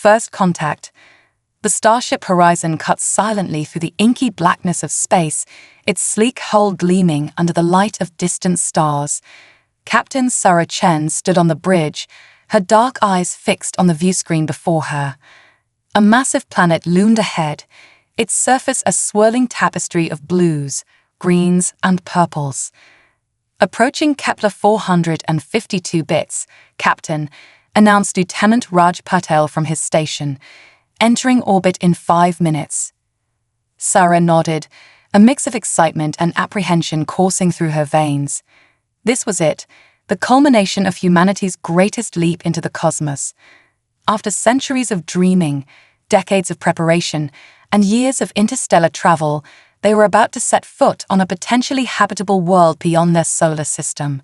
First contact. The starship horizon cut silently through the inky blackness of space, its sleek hull gleaming under the light of distant stars. Captain Sarah Chen stood on the bridge, her dark eyes fixed on the viewscreen before her. A massive planet loomed ahead, its surface a swirling tapestry of blues, greens, and purples. Approaching Kepler 452 bits, Captain, announced Lieutenant Raj Patel from his station, entering orbit in 5 minutes. Sarah nodded, a mix of excitement and apprehension coursing through her veins. This was it, the culmination of humanity's greatest leap into the cosmos. After centuries of dreaming, decades of preparation, and years of interstellar travel, they were about to set foot on a potentially habitable world beyond their solar system.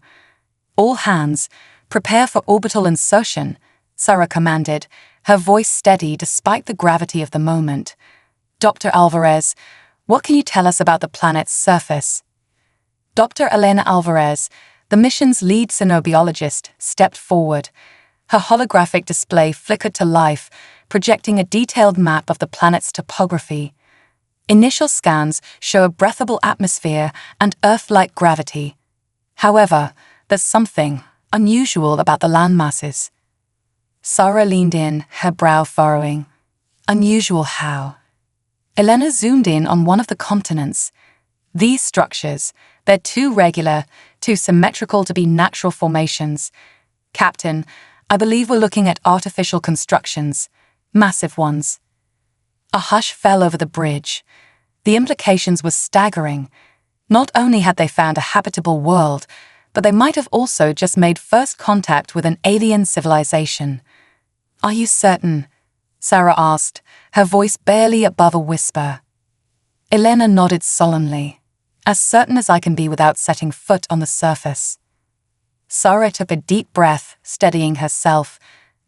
All hands, prepare for orbital insertion, Sarah commanded, her voice steady despite the gravity of the moment. Dr. Alvarez, what can you tell us about the planet's surface? Dr. Elena Alvarez, the mission's lead xenobiologist, stepped forward. Her holographic display flickered to life, projecting a detailed map of the planet's topography. Initial scans show a breathable atmosphere and Earth-like gravity. However, there's something unusual about the landmasses. Sarah leaned in, her brow furrowing. Unusual how? Elena zoomed in on one of the continents. These structures, they're too regular, too symmetrical to be natural formations. Captain, I believe we're looking at artificial constructions, massive ones. A hush fell over the bridge. The implications were staggering. Not only had they found a habitable world, but they might have also just made first contact with an alien civilization. Are you certain? Sarah asked, her voice barely above a whisper. Elena nodded solemnly. As certain as I can be without setting foot on the surface. Sarah took a deep breath, steadying herself.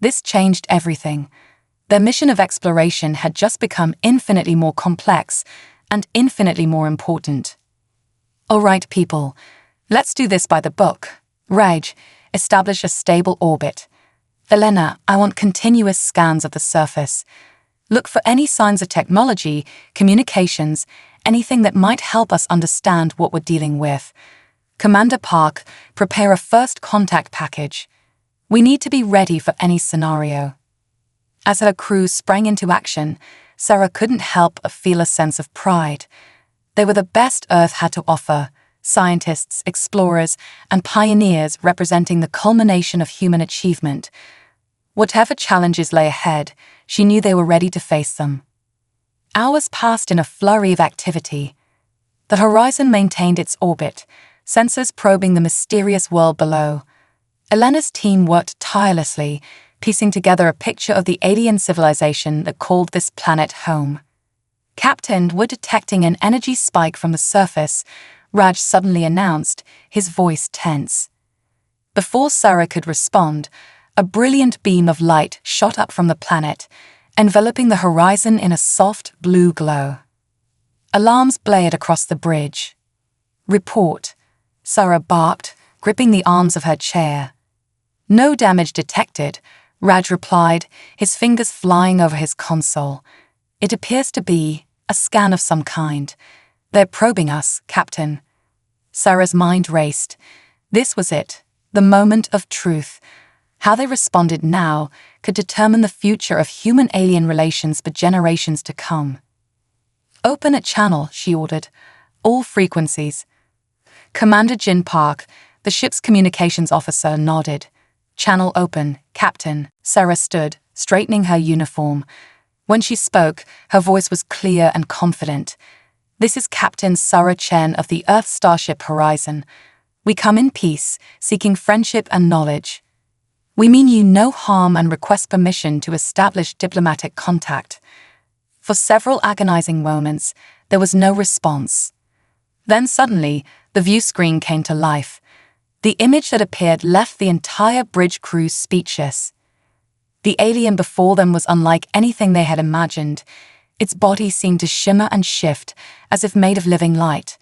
This changed everything. Their mission of exploration had just become infinitely more complex and infinitely more important. All right, people, let's do this by the book. Raj, establish a stable orbit. Elena, I want continuous scans of the surface. Look for any signs of technology, communications, anything that might help us understand what we're dealing with. Commander Park, prepare a first contact package. We need to be ready for any scenario. As her crew sprang into action, Sarah couldn't help but feel a sense of pride. They were the best Earth had to offer, scientists, explorers, and pioneers representing the culmination of human achievement. Whatever challenges lay ahead, she knew they were ready to face them. Hours passed in a flurry of activity. The horizon maintained its orbit, sensors probing the mysterious world below. Elena's team worked tirelessly, piecing together a picture of the alien civilization that called this planet home. Captain, we're detecting an energy spike from the surface, Raj suddenly announced, his voice tense. Before Sarah could respond, a brilliant beam of light shot up from the planet, enveloping the horizon in a soft blue glow. Alarms blared across the bridge. Report, Sarah barked, gripping the arms of her chair. No damage detected, Raj replied, his fingers flying over his console. It appears to be a scan of some kind. They're probing us, Captain. Sarah's mind raced. This was it, the moment of truth. How they responded now could determine the future of human-alien relations for generations to come. Open a channel, she ordered. All frequencies. Commander Jin Park, the ship's communications officer, nodded. Channel open, Captain. Sarah stood, straightening her uniform. When she spoke, her voice was clear and confident. This is Captain Sarah Chen of the Earth Starship Horizon. We come in peace, seeking friendship and knowledge. We mean you no harm and request permission to establish diplomatic contact. For several agonizing moments, there was no response. Then suddenly, the view screen came to life. The image that appeared left the entire bridge crew speechless. The alien before them was unlike anything they had imagined. Its body seemed to shimmer and shift, as if made of living light.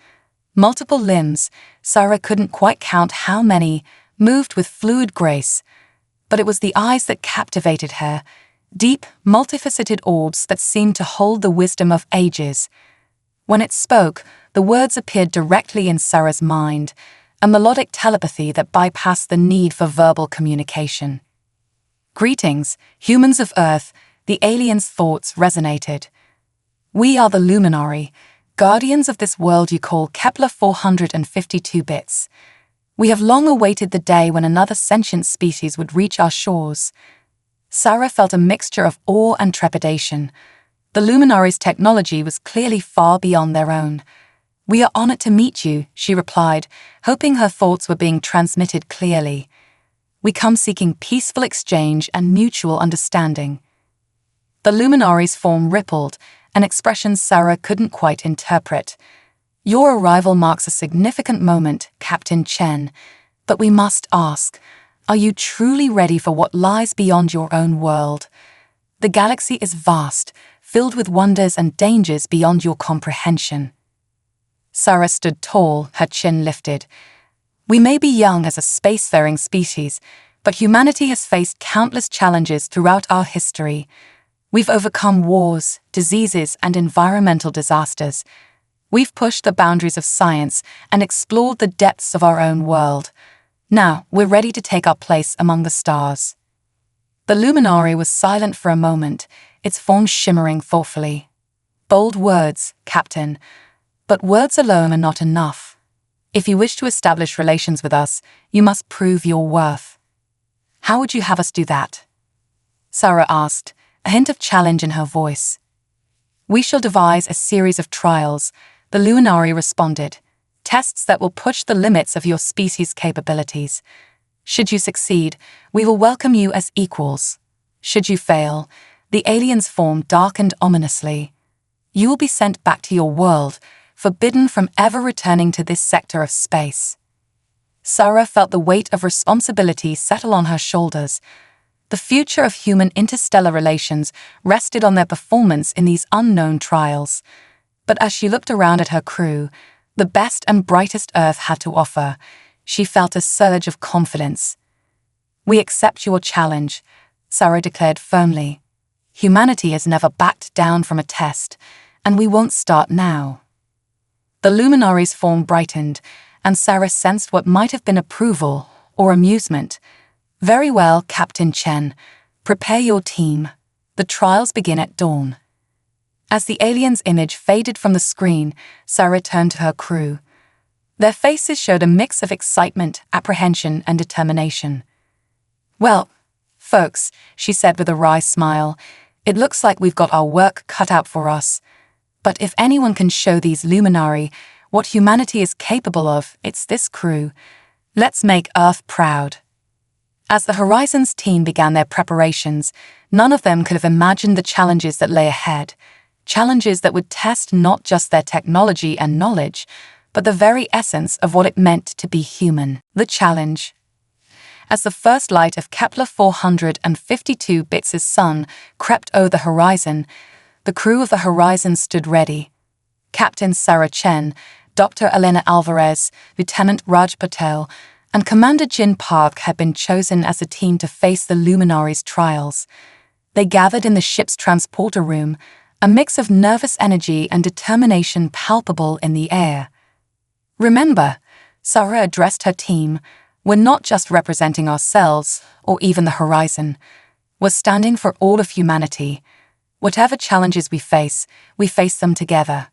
Multiple limbs, Sarah couldn't quite count how many, moved with fluid grace. But it was the eyes that captivated her, deep, multifaceted orbs that seemed to hold the wisdom of ages. When it spoke, the words appeared directly in Sarah's mind, a melodic telepathy that bypassed the need for verbal communication. "Greetings, humans of Earth," the alien's thoughts resonated. "We are the Luminari, guardians of this world you call Kepler 452 bits. We have long awaited the day when another sentient species would reach our shores." Sarah felt a mixture of awe and trepidation. The Luminaries' technology was clearly far beyond their own. "We are honored to meet you," she replied, hoping her thoughts were being transmitted clearly. "We come seeking peaceful exchange and mutual understanding." The Luminaries' form rippled, an expression Sarah couldn't quite interpret. "Your arrival marks a significant moment, Captain Chen, but we must ask, are you truly ready for what lies beyond your own world? The galaxy is vast, filled with wonders and dangers beyond your comprehension." Sarah stood tall, her chin lifted. "We may be young as a spacefaring species, but humanity has faced countless challenges throughout our history. We've overcome wars, diseases, and environmental disasters. We've pushed the boundaries of science and explored the depths of our own world. Now, we're ready to take our place among the stars." The Luminary was silent for a moment, its form shimmering thoughtfully. "Bold words, Captain. But words alone are not enough. If you wish to establish relations with us, you must prove your worth." "How would you have us do that?" Sarah asked, a hint of challenge in her voice. "We shall devise a series of trials," the Luminary responded. "Tests that will push the limits of your species' capabilities. Should you succeed, we will welcome you as equals. Should you fail," the alien's form darkened ominously, "you will be sent back to your world, forbidden from ever returning to this sector of space." Sarah felt the weight of responsibility settle on her shoulders. The future of human interstellar relations rested on their performance in these unknown trials. But as she looked around at her crew, the best and brightest Earth had to offer, she felt a surge of confidence. "We accept your challenge," Sarah declared firmly. "Humanity has never backed down from a test, and we won't start now." The Luminary's form brightened, and Sarah sensed what might have been approval or amusement. "Very well, Captain Chen. Prepare your team. The trials begin at dawn." As the alien's image faded from the screen, Sarah turned to her crew. Their faces showed a mix of excitement, apprehension, and determination. "Well, folks," she said with a wry smile, "it looks like we've got our work cut out for us. But if anyone can show these Luminari what humanity is capable of, it's this crew. Let's make Earth proud." As the Horizons team began their preparations, none of them could have imagined the challenges that lay ahead. Challenges that would test not just their technology and knowledge, but the very essence of what it meant to be human. The challenge. As the first light of Kepler 452 bits' sun crept over the horizon, the crew of the Horizon stood ready. Captain Sarah Chen, Dr. Elena Alvarez, Lieutenant Raj Patel, and Commander Jin Park had been chosen as a team to face the Luminaries' trials. They gathered in the ship's transporter room, a mix of nervous energy and determination palpable in the air. "Remember," Sarah addressed her team, "we're not just representing ourselves or even the Horizon. We're standing for all of humanity. Whatever challenges we face them together."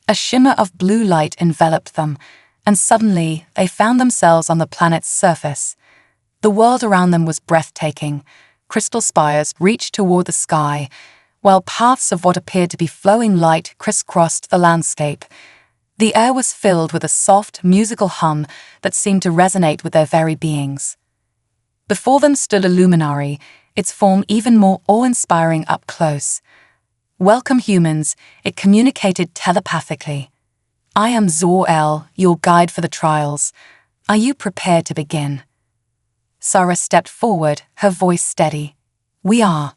A shimmer of blue light enveloped them, and suddenly they found themselves on the planet's surface. The world around them was breathtaking. Crystal spires reached toward the sky, while paths of what appeared to be flowing light crisscrossed the landscape. The air was filled with a soft, musical hum that seemed to resonate with their very beings. Before them stood a Luminary, its form even more awe-inspiring up close. "Welcome, humans," it communicated telepathically. "I am Zor-El, your guide for the trials. Are you prepared to begin?" Sarah stepped forward, her voice steady. "We are."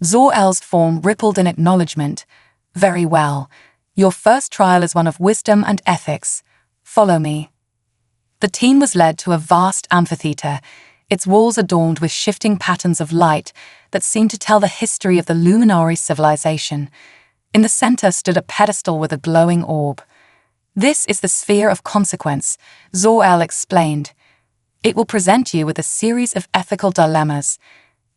Zor-El's form rippled in acknowledgement. "Very well. Your first trial is one of wisdom and ethics. Follow me." The team was led to a vast amphitheater, its walls adorned with shifting patterns of light that seemed to tell the history of the luminary civilization. In the center stood a pedestal with a glowing orb. "This is the sphere of consequence," Zor-El explained. "It will present you with a series of ethical dilemmas.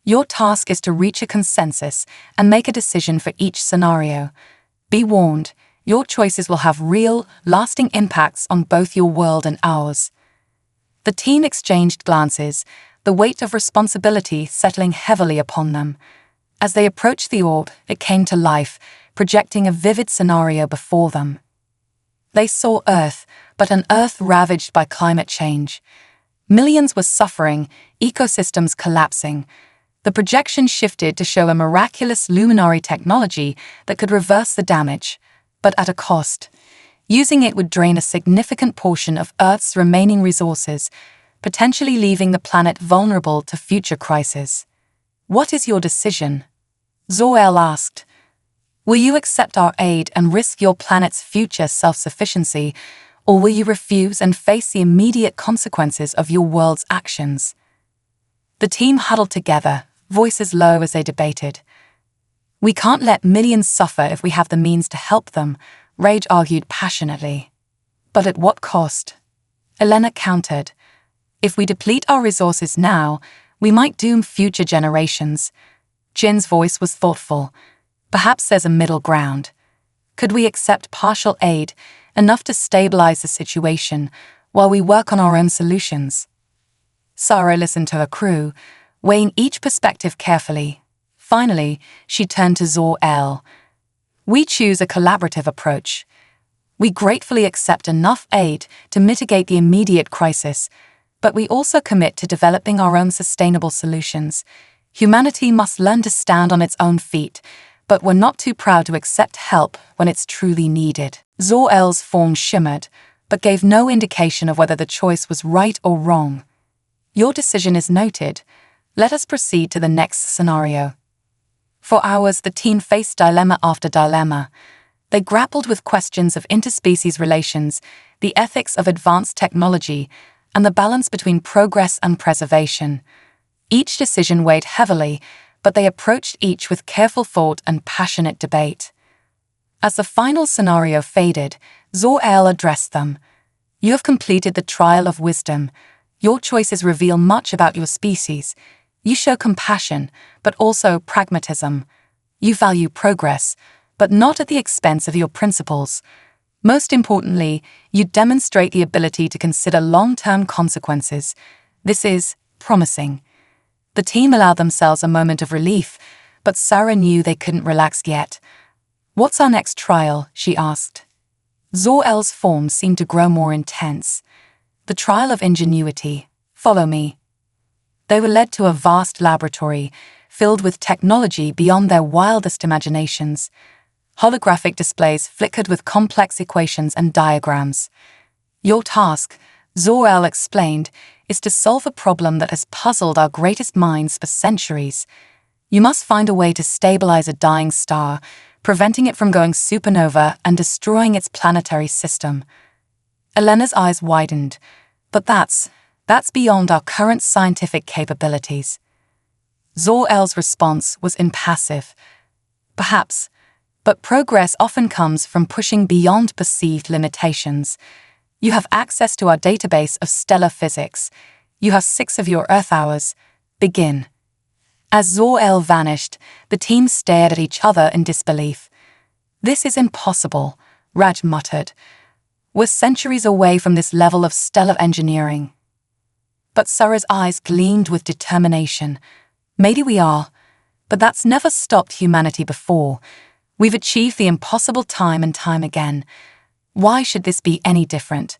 Your task is to reach a consensus and make a decision for each scenario. Be warned, your choices will have real, lasting impacts on both your world and ours." The team exchanged glances, the weight of responsibility settling heavily upon them. As they approached the orb, it came to life, projecting a vivid scenario before them. They saw Earth, but an Earth ravaged by climate change. Millions were suffering, ecosystems collapsing. The projection shifted to show a miraculous luminary technology that could reverse the damage, but at a cost. Using it would drain a significant portion of Earth's remaining resources, potentially leaving the planet vulnerable to future crises. "What is your decision?" Zor-El asked. "Will you accept our aid and risk your planet's future self-sufficiency, or will you refuse and face the immediate consequences of your world's actions?" The team huddled together, voices low as they debated. "We can't let millions suffer if we have the means to help them," Rage argued passionately. "But at what cost?" Elena countered. "If we deplete our resources now, we might doom future generations." Jin's voice was thoughtful. "Perhaps there's a middle ground. Could we accept partial aid, enough to stabilize the situation, while we work on our own solutions?" Sarah listened to her crew, weighing each perspective carefully. Finally, she turned to Zor-El. "We choose a collaborative approach. We gratefully accept enough aid to mitigate the immediate crisis, but we also commit to developing our own sustainable solutions. Humanity must learn to stand on its own feet, but we're not too proud to accept help when it's truly needed." Zor-El's form shimmered, but gave no indication of whether the choice was right or wrong. "Your decision is noted. Let us proceed to the next scenario." For hours, the team faced dilemma after dilemma. They grappled with questions of interspecies relations, the ethics of advanced technology, and the balance between progress and preservation. Each decision weighed heavily, but they approached each with careful thought and passionate debate. As the final scenario faded, Zor-El addressed them. "You have completed the trial of wisdom. Your choices reveal much about your species. You show compassion, but also pragmatism. You value progress, but not at the expense of your principles. Most importantly, you demonstrate the ability to consider long-term consequences. This is promising." The team allowed themselves a moment of relief, but Sarah knew they couldn't relax yet. "What's our next trial?" she asked. Zor-El's form seemed to grow more intense. "The trial of ingenuity. Follow me." They were led to a vast laboratory, filled with technology beyond their wildest imaginations. Holographic displays flickered with complex equations and diagrams. "Your task," Zor-El explained, "is to solve a problem that has puzzled our greatest minds for centuries. You must find a way to stabilize a dying star, preventing it from going supernova and destroying its planetary system." Elena's eyes widened. "But that's beyond our current scientific capabilities." Zor-El's response was impassive. "Perhaps, but progress often comes from pushing beyond perceived limitations. You have access to our database of stellar physics. You have 6 of your Earth hours. Begin." As Zor-El vanished, the team stared at each other in disbelief. "This is impossible," Raj muttered. "We're centuries away from this level of stellar engineering." But Sarah's eyes gleamed with determination. "Maybe we are, but that's never stopped humanity before. We've achieved the impossible time and time again. Why should this be any different?"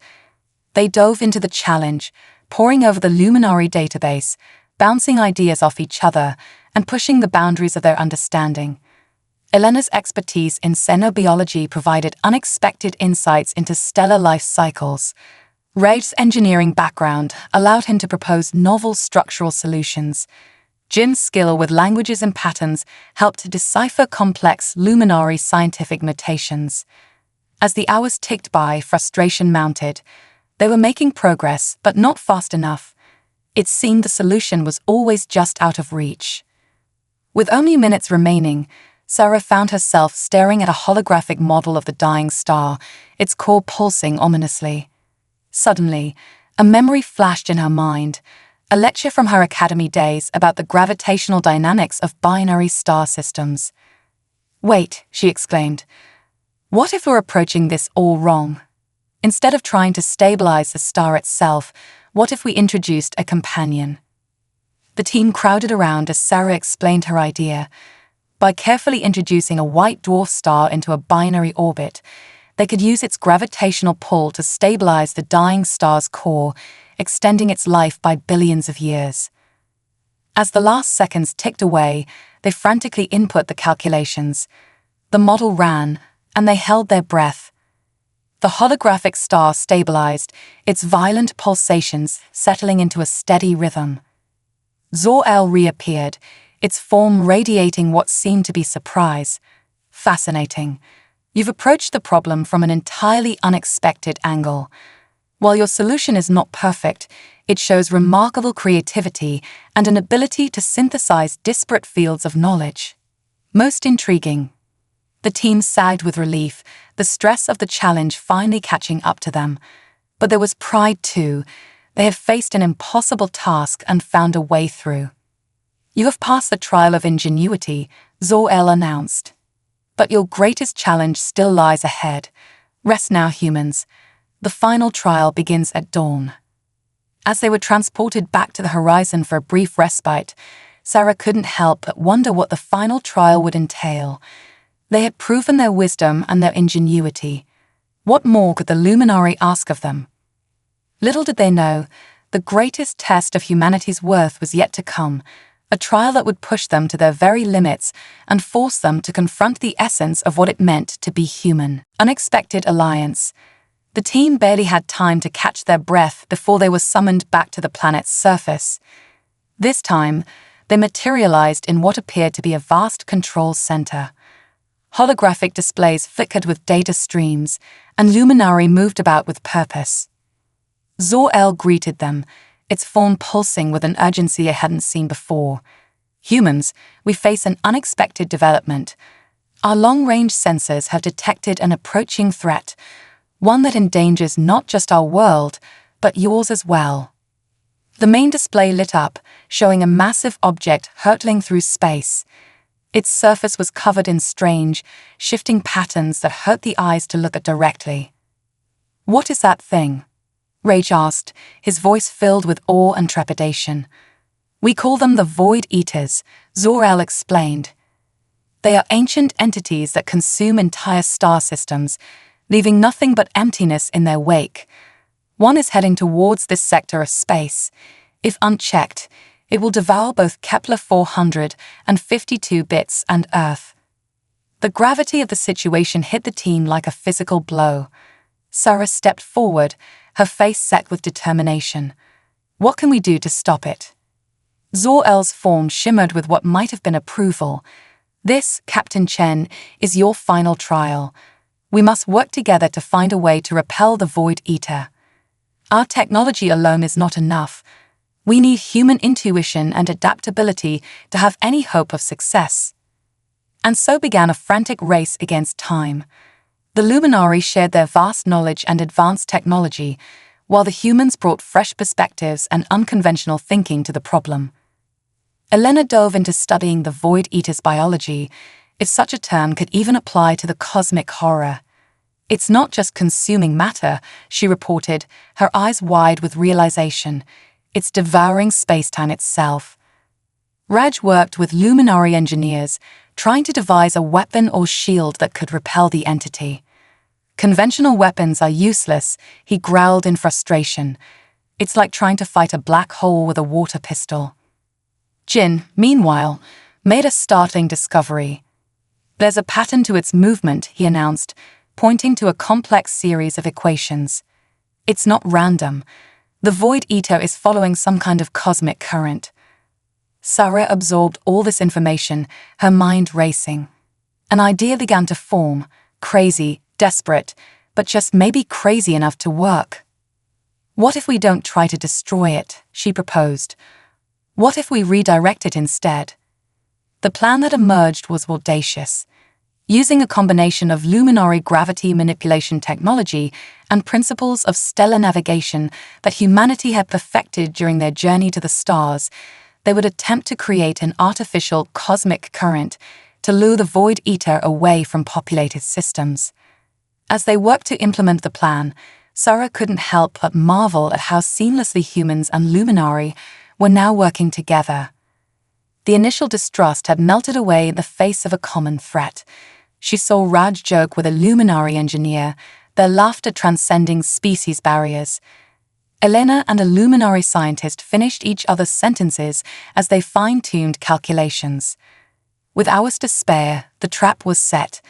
They dove into the challenge, poring over the luminary database, bouncing ideas off each other, and pushing the boundaries of their understanding. Elena's expertise in xenobiology provided unexpected insights into stellar life cycles. Raj's engineering background allowed him to propose novel structural solutions. Jin's skill with languages and patterns helped to decipher complex luminary scientific notations. As the hours ticked by, frustration mounted. They were making progress, but not fast enough. It seemed the solution was always just out of reach. With only minutes remaining, Sarah found herself staring at a holographic model of the dying star, its core pulsing ominously. Suddenly, a memory flashed in her mind, a lecture from her academy days about the gravitational dynamics of binary star systems. "Wait," she exclaimed. "What if we're approaching this all wrong? Instead of trying to stabilize the star itself, what if we introduced a companion?" The team crowded around as Sarah explained her idea. By carefully introducing a white dwarf star into a binary orbit, they could use its gravitational pull to stabilize the dying star's core, extending its life by billions of years. As the last seconds ticked away, they frantically input the calculations. The model ran, and they held their breath. The holographic star stabilized, its violent pulsations settling into a steady rhythm. Zor-El reappeared, its form radiating what seemed to be surprise. "Fascinating. You've approached the problem from an entirely unexpected angle. While your solution is not perfect, it shows remarkable creativity and an ability to synthesize disparate fields of knowledge. Most intriguing." The team sagged with relief, the stress of the challenge finally catching up to them. But there was pride too. They have faced an impossible task and found a way through. "You have passed the trial of ingenuity," Zor-El announced. "But your greatest challenge still lies ahead. Rest now, humans. The final trial begins at dawn." As they were transported back to the horizon for a brief respite, Sarah couldn't help but wonder what the final trial would entail. They had proven their wisdom and their ingenuity. What more could the luminary ask of them? Little did they know, the greatest test of humanity's worth was yet to come, a trial that would push them to their very limits and force them to confront the essence of what it meant to be human. Unexpected alliance. The team barely had time to catch their breath before they were summoned back to the planet's surface. This time, they materialized in what appeared to be a vast control center. Holographic displays flickered with data streams, and Luminari moved about with purpose. Zor-El greeted them, its form pulsing with an urgency I hadn't seen before. "Humans, we face an unexpected development. Our long-range sensors have detected an approaching threat, one that endangers not just our world, but yours as well." The main display lit up, showing a massive object hurtling through space. Its surface was covered in strange, shifting patterns that hurt the eyes to look at directly. "What is that thing?" Rage asked, his voice filled with awe and trepidation. "We call them the Void Eaters," Zor-El explained. "They are ancient entities that consume entire star systems, leaving nothing but emptiness in their wake. One is heading towards this sector of space. If unchecked, it will devour both Kepler 400 and 52 bits and Earth." The gravity of the situation hit the team like a physical blow. Sarah stepped forward, her face set with determination. "What can we do to stop it?" Zor-El's form shimmered with what might have been approval. "This, Captain Chen, is your final trial. We must work together to find a way to repel the Void Eater. Our technology alone is not enough. We need human intuition and adaptability to have any hope of success." And so began a frantic race against time. The Luminari shared their vast knowledge and advanced technology, while the humans brought fresh perspectives and unconventional thinking to the problem. Elena dove into studying the Void Eater's biology, if such a term could even apply to the cosmic horror. "It's not just consuming matter," she reported, her eyes wide with realization. "It's devouring spacetime itself." Raj worked with Luminari engineers, trying to devise a weapon or shield that could repel the entity. "Conventional weapons are useless," he growled in frustration. "It's like trying to fight a black hole with a water pistol." Jin, meanwhile, made a startling discovery. "There's a pattern to its movement," he announced, pointing to a complex series of equations. "It's not random. The Void Eater is following some kind of cosmic current." Sarah absorbed all this information, her mind racing. An idea began to form, crazy, desperate, but just maybe crazy enough to work. "What if we don't try to destroy it?" she proposed. "What if we redirect it instead?" The plan that emerged was audacious. Using a combination of luminary gravity manipulation technology and principles of stellar navigation that humanity had perfected during their journey to the stars, they would attempt to create an artificial cosmic current to lure the Void Eater away from populated systems. As they worked to implement the plan, Sarah couldn't help but marvel at how seamlessly humans and Luminari were now working together. The initial distrust had melted away in the face of a common threat. She saw Raj joke with a Luminari engineer, their laughter transcending species barriers. Elena and a Luminari scientist finished each other's sentences as they fine-tuned calculations. With hours to spare, the trap was set.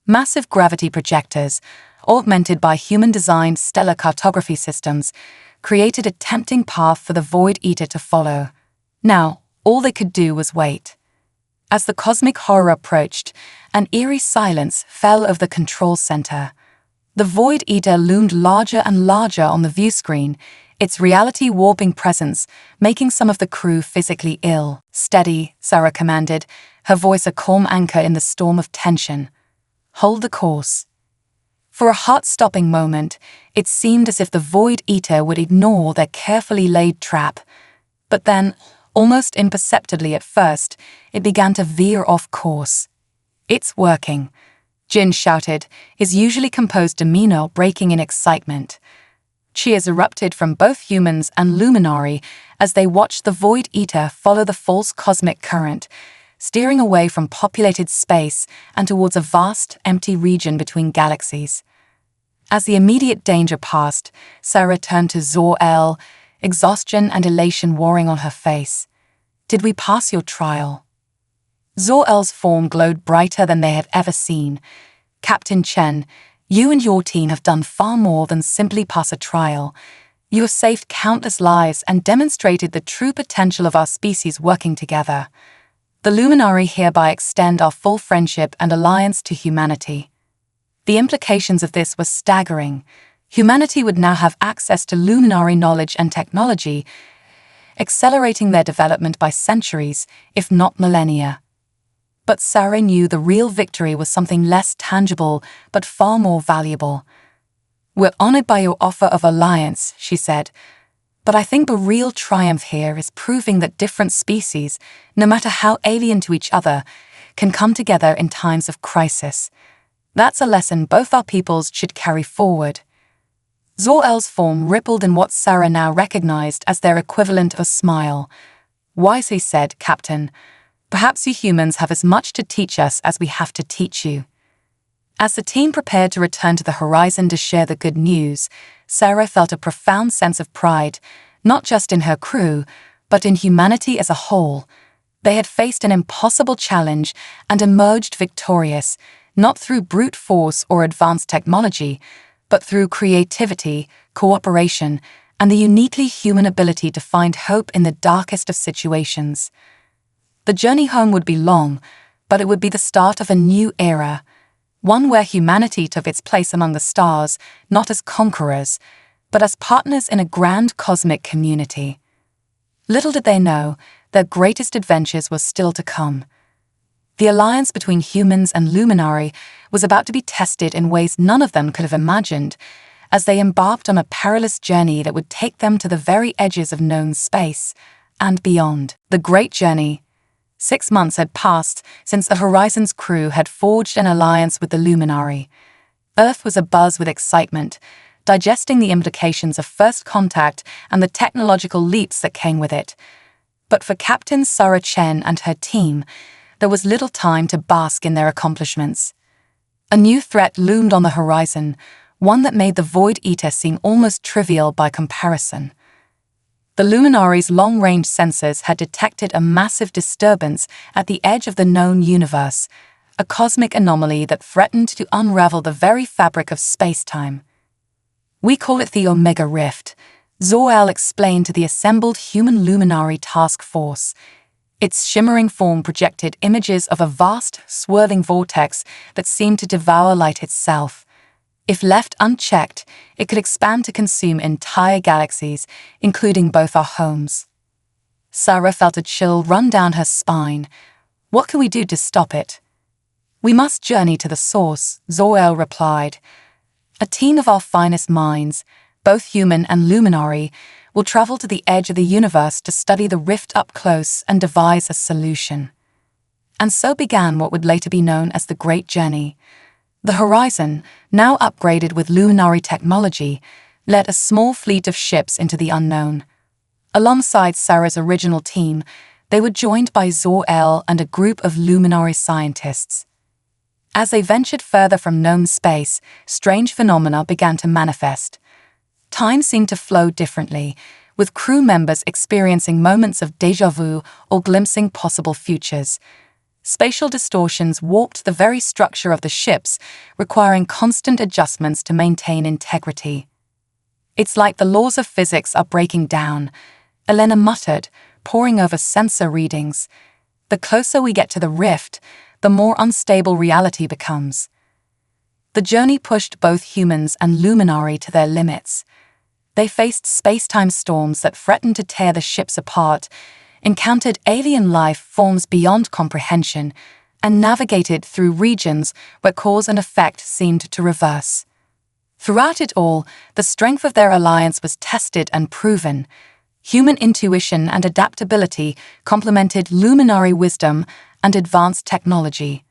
Massive gravity projectors, augmented by human-designed stellar cartography systems, created a tempting path for the Void Eater to follow. Now, all they could do was wait. As the cosmic horror approached, an eerie silence fell over the control center. The Void Eater loomed larger and larger on the view screen, its reality-warping presence making some of the crew physically ill. "Steady," Sarah commanded, her voice a calm anchor in the storm of tension. "Hold the course." For a heart-stopping moment, it seemed as if the Void Eater would ignore their carefully laid trap. But then, almost imperceptibly at first, it began to veer off course. "It's working," Jin shouted, his usually composed demeanor breaking in excitement. Cheers erupted from both humans and Luminari as they watched the Void Eater follow the false cosmic current, steering away from populated space and towards a vast, empty region between galaxies. As the immediate danger passed, Sarah turned to Zor-El, exhaustion and elation warring on her face. "Did we pass your trial?" Zor-El's form glowed brighter than they had ever seen. "Captain Chen, you and your team have done far more than simply pass a trial. You have saved countless lives and demonstrated the true potential of our species working together. The Luminari hereby extend our full friendship and alliance to humanity." The implications of this were staggering. Humanity would now have access to Luminari knowledge and technology, accelerating their development by centuries, if not millennia. But Sarah knew the real victory was something less tangible but far more valuable. "We're honored by your offer of alliance," she said, "but I think the real triumph here is proving that different species, no matter how alien to each other, can come together in times of crisis. That's a lesson both our peoples should carry forward." Zor-El's form rippled in what Sarah now recognized as their equivalent of a smile. "Wisely said, Captain. Perhaps you humans have as much to teach us as we have to teach you." As the team prepared to return to the horizon to share the good news, Sarah felt a profound sense of pride, not just in her crew, but in humanity as a whole. They had faced an impossible challenge and emerged victorious, not through brute force or advanced technology, but through creativity, cooperation, and the uniquely human ability to find hope in the darkest of situations. The journey home would be long, but it would be the start of a new era, one where humanity took its place among the stars, not as conquerors, but as partners in a grand cosmic community. Little did they know, their greatest adventures were still to come. The alliance between humans and Luminari was about to be tested in ways none of them could have imagined, as they embarked on a perilous journey that would take them to the very edges of known space and beyond. The great journey. 6 months had passed since the Horizon's crew had forged an alliance with the Luminari. Earth was abuzz with excitement, digesting the implications of first contact and the technological leaps that came with it. But for Captain Sarah Chen and her team, there was little time to bask in their accomplishments. A new threat loomed on the horizon, one that made the Void Eater seem almost trivial by comparison. The Luminari's long-range sensors had detected a massive disturbance at the edge of the known universe, a cosmic anomaly that threatened to unravel the very fabric of space-time. "We call it the Omega Rift," Zor-El explained to the assembled human Luminari task force. Its shimmering form projected images of a vast, swirling vortex that seemed to devour light itself. If left unchecked, it could expand to consume entire galaxies, including both our homes. Sarah felt a chill run down her spine. What can we do to stop it? We must journey to the source, Zor-El replied. A team of our finest minds, both human and luminary, will travel to the edge of the universe to study the rift up close and devise a solution. And so began what would later be known as the Great Journey. The Horizon, now upgraded with luminary technology, led a small fleet of ships into the unknown. Alongside Sarah's original team, they were joined by Zor-El and a group of luminary scientists. As they ventured further from known space, strange phenomena began to manifest. Time seemed to flow differently, with crew members experiencing moments of déjà vu or glimpsing possible futures. Spatial distortions warped the very structure of the ships, requiring constant adjustments to maintain integrity. It's like the laws of physics are breaking down, Elena muttered, poring over sensor readings. The closer we get to the rift, the more unstable reality becomes. The journey pushed both humans and luminary to their limits. They faced space-time storms that threatened to tear the ships apart, encountered alien life forms beyond comprehension, and navigated through regions where cause and effect seemed to reverse. Throughout it all, the strength of their alliance was tested and proven. Human intuition and adaptability complemented luminary wisdom and advanced technology.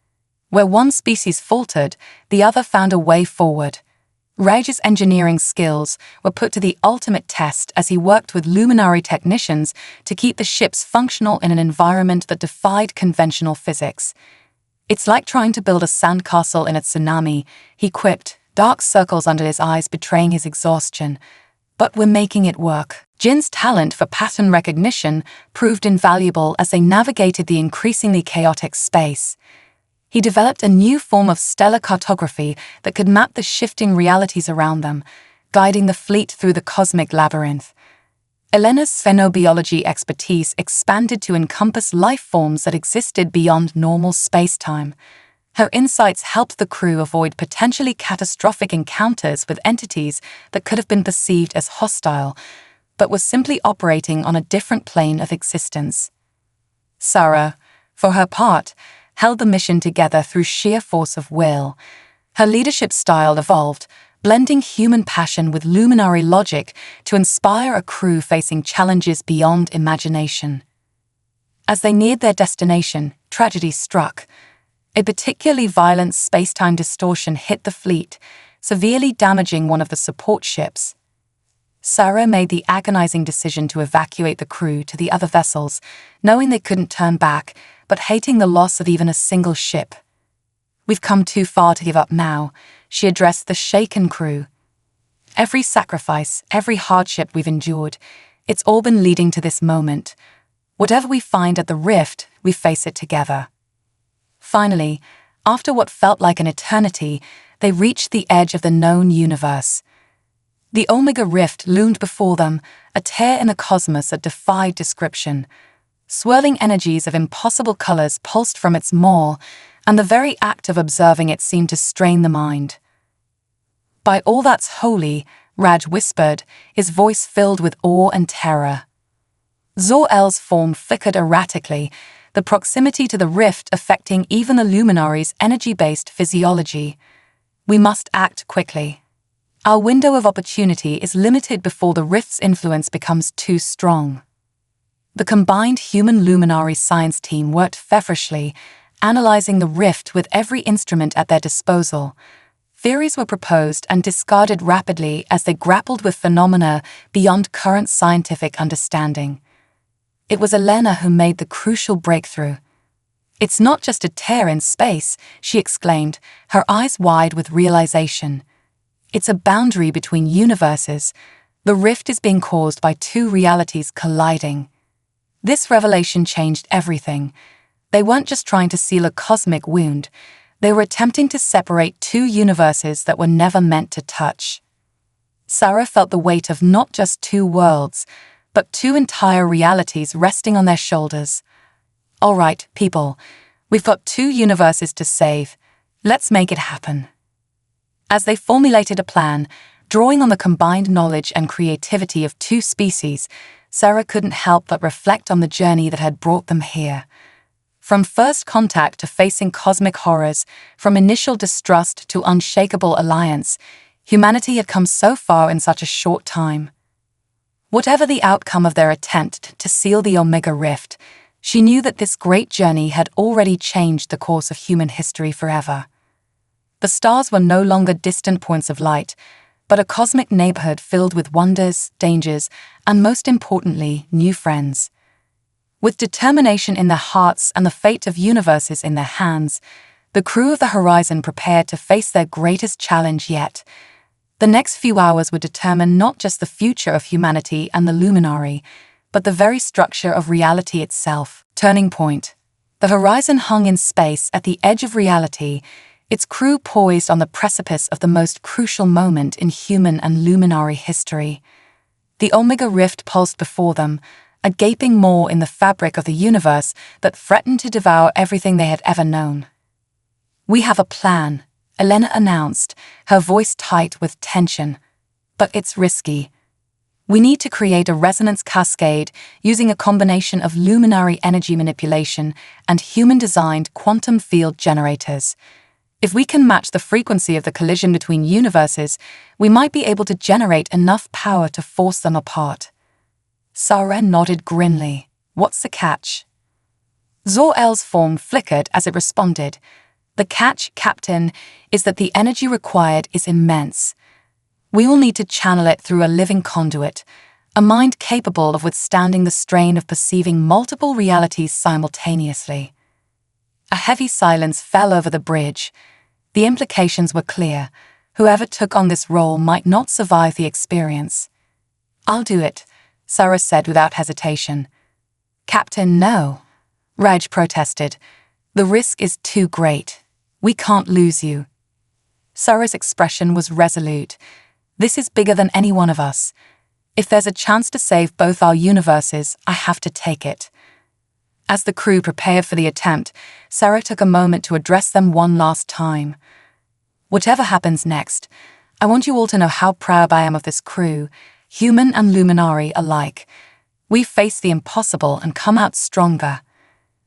Where one species faltered, the other found a way forward. Raj's engineering skills were put to the ultimate test as he worked with luminary technicians to keep the ships functional in an environment that defied conventional physics. It's like trying to build a sandcastle in a tsunami, he quipped, dark circles under his eyes betraying his exhaustion. But we're making it work. Jin's talent for pattern recognition proved invaluable as they navigated the increasingly chaotic space. He developed a new form of stellar cartography that could map the shifting realities around them, guiding the fleet through the cosmic labyrinth. Elena's xenobiology expertise expanded to encompass life forms that existed beyond normal space-time. Her insights helped the crew avoid potentially catastrophic encounters with entities that could have been perceived as hostile, but were simply operating on a different plane of existence. Sarah, for her part, held the mission together through sheer force of will. Her leadership style evolved, blending human passion with luminary logic to inspire a crew facing challenges beyond imagination. As they neared their destination, tragedy struck. A particularly violent space-time distortion hit the fleet, severely damaging one of the support ships. Sarah made the agonizing decision to evacuate the crew to the other vessels, knowing they couldn't turn back, but hating the loss of even a single ship. We've come too far to give up now, she addressed the shaken crew. Every sacrifice, every hardship we've endured, it's all been leading to this moment. Whatever we find at the rift, we face it together. Finally, after what felt like an eternity, they reached the edge of the known universe. The Omega Rift loomed before them, a tear in the cosmos that defied description. Swirling energies of impossible colors pulsed from its maw, and the very act of observing it seemed to strain the mind. By all that's holy, Raj whispered, his voice filled with awe and terror. Zor-El's form flickered erratically, the proximity to the rift affecting even the luminary's energy-based physiology. We must act quickly. Our window of opportunity is limited before the rift's influence becomes too strong. The combined human luminary science team worked feverishly, analyzing the rift with every instrument at their disposal. Theories were proposed and discarded rapidly as they grappled with phenomena beyond current scientific understanding. It was Elena who made the crucial breakthrough. "It's not just a tear in space," she exclaimed, her eyes wide with realization. "It's a boundary between universes. The rift is being caused by two realities colliding." This revelation changed everything. They weren't just trying to seal a cosmic wound, they were attempting to separate two universes that were never meant to touch. Sarah felt the weight of not just two worlds, but two entire realities resting on their shoulders. "All right, people, we've got two universes to save. Let's make it happen." As they formulated a plan, drawing on the combined knowledge and creativity of two species, Sarah couldn't help but reflect on the journey that had brought them here. From first contact to facing cosmic horrors, from initial distrust to unshakable alliance, humanity had come so far in such a short time. Whatever the outcome of their attempt to seal the Omega Rift, she knew that this great journey had already changed the course of human history forever. The stars were no longer distant points of light, but a cosmic neighborhood filled with wonders, dangers, and most importantly, new friends. With determination in their hearts and the fate of universes in their hands, the crew of the Horizon prepared to face their greatest challenge yet. The next few hours would determine not just the future of humanity and the Luminary, but the very structure of reality itself. Turning point. The Horizon hung in space at the edge of reality, its crew poised on the precipice of the most crucial moment in human and Luminary history. The Omega Rift pulsed before them, a gaping maw in the fabric of the universe that threatened to devour everything they had ever known. "We have a plan," Elena announced, her voice tight with tension. "But it's risky. We need to create a resonance cascade using a combination of luminary energy manipulation and human-designed quantum field generators. If we can match the frequency of the collision between universes, we might be able to generate enough power to force them apart." Sarah nodded grimly. "What's the catch?" Zor-El's form flickered as it responded. "The catch, Captain, is that the energy required is immense. We will need to channel it through a living conduit, a mind capable of withstanding the strain of perceiving multiple realities simultaneously." A heavy silence fell over the bridge. The implications were clear. Whoever took on this role might not survive the experience. "I'll do it," Sarah said without hesitation. "Captain, no," Raj protested. "The risk is too great. We can't lose you." Sarah's expression was resolute. "This is bigger than any one of us. If there's a chance to save both our universes, I have to take it." As the crew prepared for the attempt, Sarah took a moment to address them one last time. "Whatever happens next, I want you all to know how proud I am of this crew, human and Luminary alike. We've faced the impossible and come out stronger.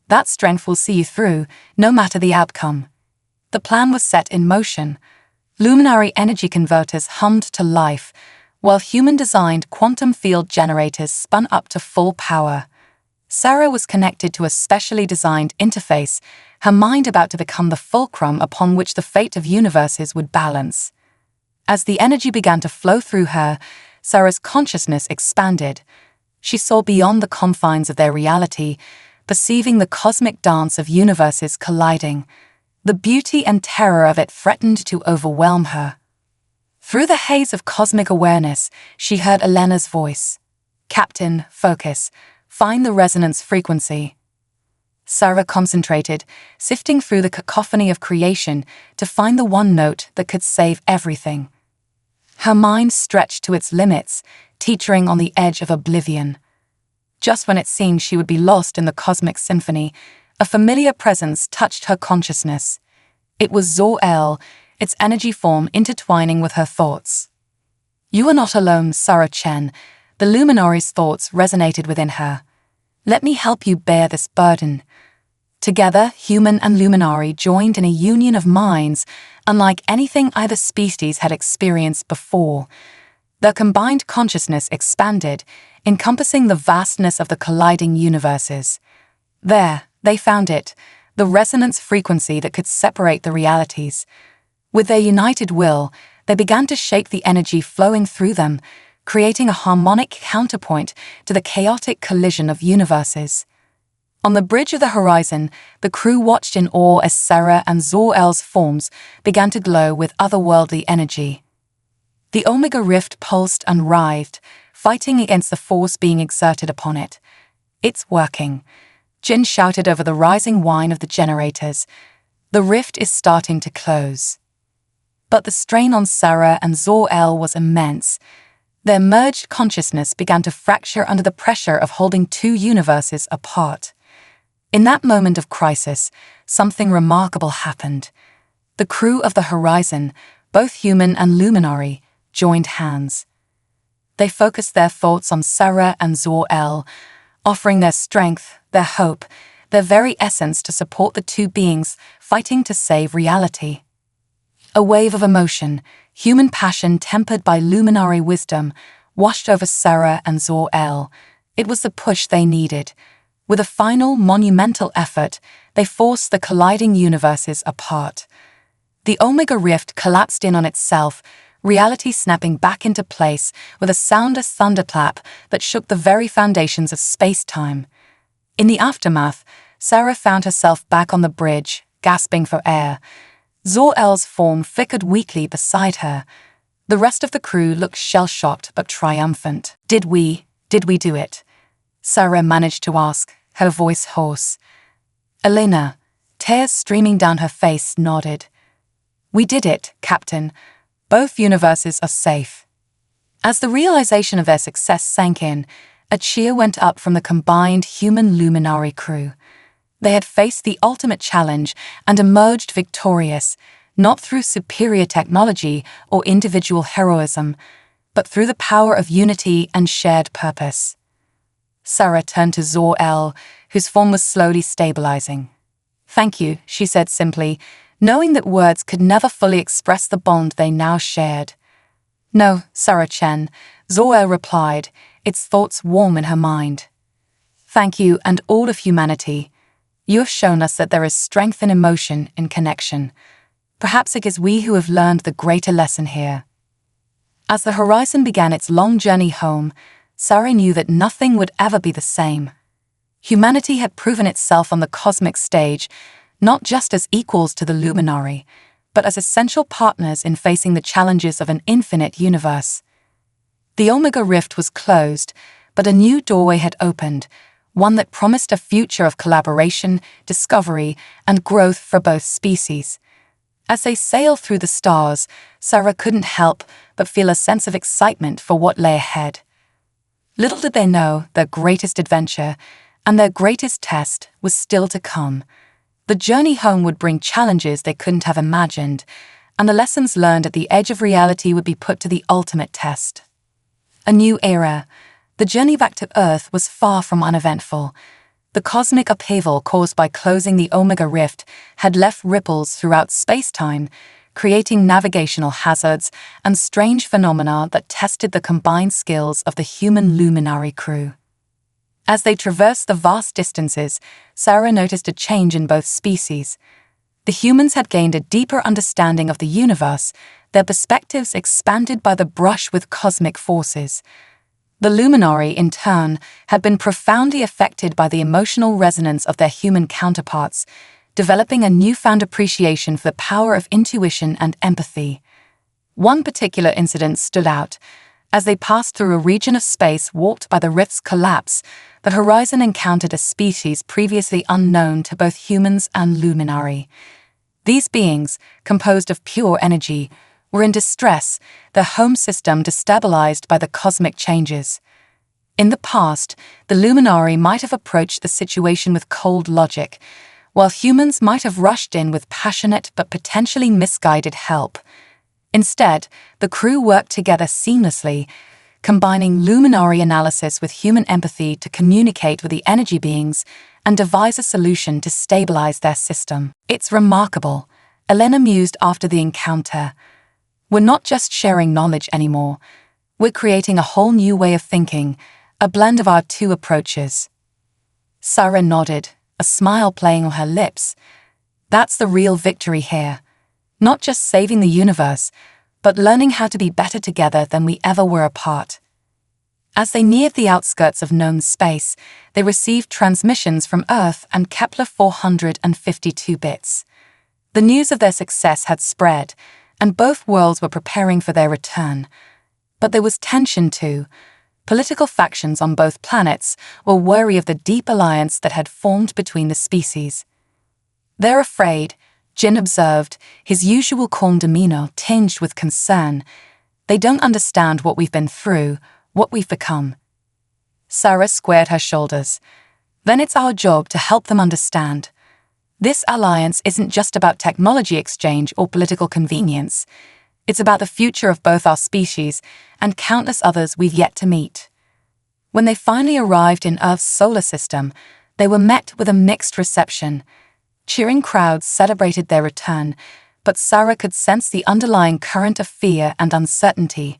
That strength will see you through, no matter the outcome." The plan was set in motion. Luminary energy converters hummed to life, while human-designed quantum field generators spun up to full power. Sarah was connected to a specially designed interface, her mind about to become the fulcrum upon which the fate of universes would balance. As the energy began to flow through her, Sarah's consciousness expanded. She saw beyond the confines of their reality, perceiving the cosmic dance of universes colliding. The beauty and terror of it threatened to overwhelm her. Through the haze of cosmic awareness, she heard Elena's voice. "Captain, focus. Find the resonance frequency." Sarah concentrated, sifting through the cacophony of creation to find the one note that could save everything. Her mind stretched to its limits, teetering on the edge of oblivion. Just when it seemed she would be lost in the cosmic symphony, a familiar presence touched her consciousness. It was Zor-El, its energy form intertwining with her thoughts. "You are not alone, Sarah Chen." The Luminary's thoughts resonated within her. "Let me help you bear this burden." Together, human and Luminary joined in a union of minds unlike anything either species had experienced before. Their combined consciousness expanded, encompassing the vastness of the colliding universes. There, they found it, the resonance frequency that could separate the realities. With their united will, they began to shape the energy flowing through them, creating a harmonic counterpoint to the chaotic collision of universes. On the bridge of the Horizon, the crew watched in awe as Sarah and Zor-El's forms began to glow with otherworldly energy. The Omega Rift pulsed and writhed, fighting against the force being exerted upon it. "It's working," Jin shouted over the rising whine of the generators. "The rift is starting to close." But the strain on Sarah and Zor-El was immense. Their merged consciousness began to fracture under the pressure of holding two universes apart. In that moment of crisis, something remarkable happened. The crew of the Horizon, both human and luminary, joined hands. They focused their thoughts on Sarah and Zor-El, offering their strength, their hope, their very essence to support the two beings fighting to save reality. A wave of emotion, human passion tempered by luminary wisdom, washed over Sarah and Zor-El. It was the push they needed. With a final, monumental effort, they forced the colliding universes apart. The Omega Rift collapsed in on itself, reality snapping back into place with a sound as thunderclap that shook the very foundations of space-time. In the aftermath, Sarah found herself back on the bridge, gasping for air. Zor-El's form flickered weakly beside her. The rest of the crew looked shell-shocked but triumphant. Did we do it? Sarah managed to ask, her voice hoarse. Elena, tears streaming down her face, nodded. We did it, Captain. Both universes are safe. As the realization of their success sank in, a cheer went up from the combined human luminary crew. They had faced the ultimate challenge and emerged victorious, not through superior technology or individual heroism, but through the power of unity and shared purpose. Sarah turned to Zor-El, whose form was slowly stabilizing. Thank you, she said simply, knowing that words could never fully express the bond they now shared. No, Sarah Chen, Zor-El replied, its thoughts warm in her mind. Thank you and all of humanity. You have shown us that there is strength in emotion, in connection. Perhaps it is we who have learned the greater lesson here. As the horizon began its long journey home, Sarah knew that nothing would ever be the same. Humanity had proven itself on the cosmic stage, not just as equals to the luminary, but as essential partners in facing the challenges of an infinite universe. The Omega Rift was closed, but a new doorway had opened, one that promised a future of collaboration, discovery, and growth for both species. As they sailed through the stars, Sarah couldn't help but feel a sense of excitement for what lay ahead. Little did they know their greatest adventure and their greatest test was still to come. The journey home would bring challenges they couldn't have imagined, and the lessons learned at the edge of reality would be put to the ultimate test. A new era. The journey back to Earth was far from uneventful. The cosmic upheaval caused by closing the Omega Rift had left ripples throughout space-time, creating navigational hazards and strange phenomena that tested the combined skills of the human luminary crew. As they traversed the vast distances, Sarah noticed a change in both species. The humans had gained a deeper understanding of the universe, their perspectives expanded by the brush with cosmic forces. The luminary, in turn, had been profoundly affected by the emotional resonance of their human counterparts, developing a newfound appreciation for the power of intuition and empathy. One particular incident stood out. As they passed through a region of space warped by the rift's collapse, the horizon encountered a species previously unknown to both humans and luminary. These beings, composed of pure energy, were in distress, their home system destabilized by the cosmic changes. In the past, the luminary might have approached the situation with cold logic, while humans might have rushed in with passionate but potentially misguided help. Instead, the crew worked together seamlessly, combining luminary analysis with human empathy to communicate with the energy beings and devise a solution to stabilize their system. It's remarkable, Elena mused after the encounter. We're not just sharing knowledge anymore. We're creating a whole new way of thinking, a blend of our two approaches. Sarah nodded, a smile playing on her lips. That's the real victory here. Not just saving the universe, but learning how to be better together than we ever were apart. As they neared the outskirts of known space, they received transmissions from Earth and Kepler 452 bits. The news of their success had spread, and both worlds were preparing for their return. But there was tension too. Political factions on both planets were wary of the deep alliance that had formed between the species. They're afraid, Jin observed, his usual calm demeanor tinged with concern. They don't understand what we've been through, what we've become. Sarah squared her shoulders. Then it's our job to help them understand. This alliance isn't just about technology exchange or political convenience. It's about the future of both our species and countless others we've yet to meet. When they finally arrived in Earth's solar system, they were met with a mixed reception. Cheering crowds celebrated their return, but Sarah could sense the underlying current of fear and uncertainty.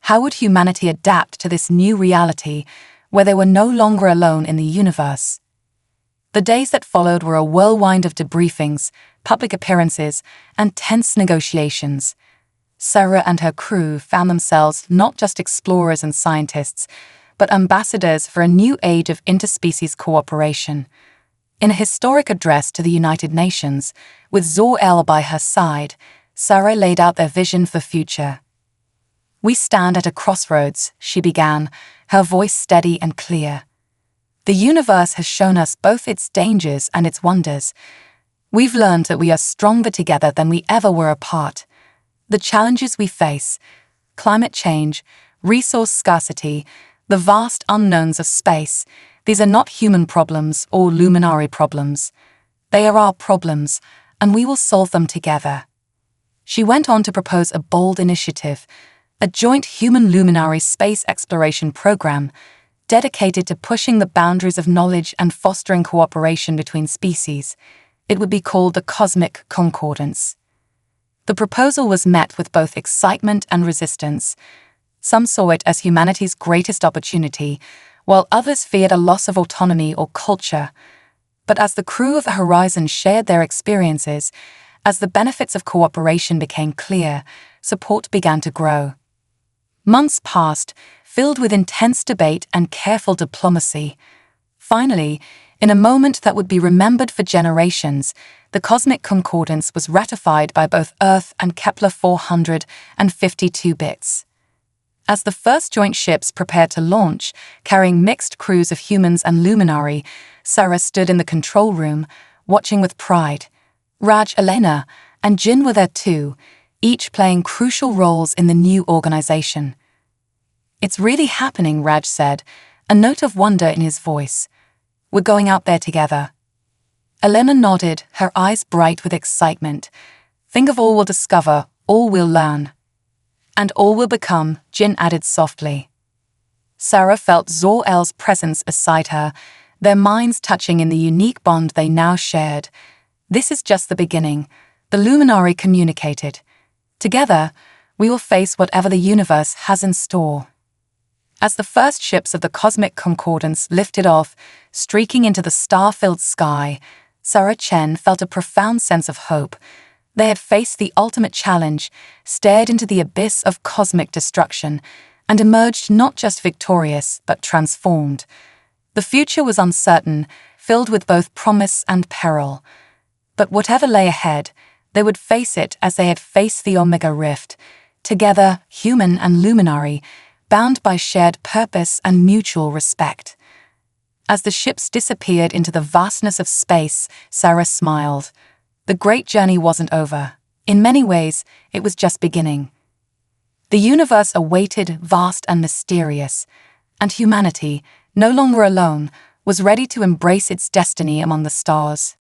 How would humanity adapt to this new reality, where they were no longer alone in the universe? The days that followed were a whirlwind of debriefings, public appearances, and tense negotiations. Sarah and her crew found themselves not just explorers and scientists, but ambassadors for a new age of interspecies cooperation. In a historic address to the United Nations, with Zor-El by her side, Sarah laid out their vision for the future. "We stand at a crossroads," she began, her voice steady and clear. "The universe has shown us both its dangers and its wonders. We've learned that we are stronger together than we ever were apart. The challenges we face, climate change, resource scarcity, the vast unknowns of space, these are not human problems or luminary problems. They are our problems, and we will solve them together." She went on to propose a bold initiative, a joint human luminary space exploration program dedicated to pushing the boundaries of knowledge and fostering cooperation between species. It would be called the Cosmic Concordance. The proposal was met with both excitement and resistance. Some saw it as humanity's greatest opportunity, while others feared a loss of autonomy or culture. But as the crew of the Horizon shared their experiences, as the benefits of cooperation became clear, support began to grow. Months passed, filled with intense debate and careful diplomacy. Finally, in a moment that would be remembered for generations, the Cosmic Concordance was ratified by both Earth and Kepler 452 bits. As the first joint ships prepared to launch, carrying mixed crews of humans and luminary, Sarah stood in the control room, watching with pride. Raj, Elena, and Jin were there too, each playing crucial roles in the new organization. "It's really happening," Raj said, a note of wonder in his voice. "We're going out there together." Elena nodded, her eyes bright with excitement. "Think of all we'll discover, all we'll learn." "And all will become," Jin added softly. Sarah felt Zor-El's presence beside her, their minds touching in the unique bond they now shared. "This is just the beginning," the luminary communicated. "Together, we will face whatever the universe has in store." As the first ships of the Cosmic Concordance lifted off, streaking into the star-filled sky, Sarah Chen felt a profound sense of hope. They had faced the ultimate challenge, stared into the abyss of cosmic destruction, and emerged not just victorious, but transformed. The future was uncertain, filled with both promise and peril. But whatever lay ahead, they would face it as they had faced the Omega Rift, together, human and luminary, bound by shared purpose and mutual respect. As the ships disappeared into the vastness of space, Sarah smiled. The great journey wasn't over. In many ways, it was just beginning. The universe awaited, vast and mysterious, and humanity, no longer alone, was ready to embrace its destiny among the stars.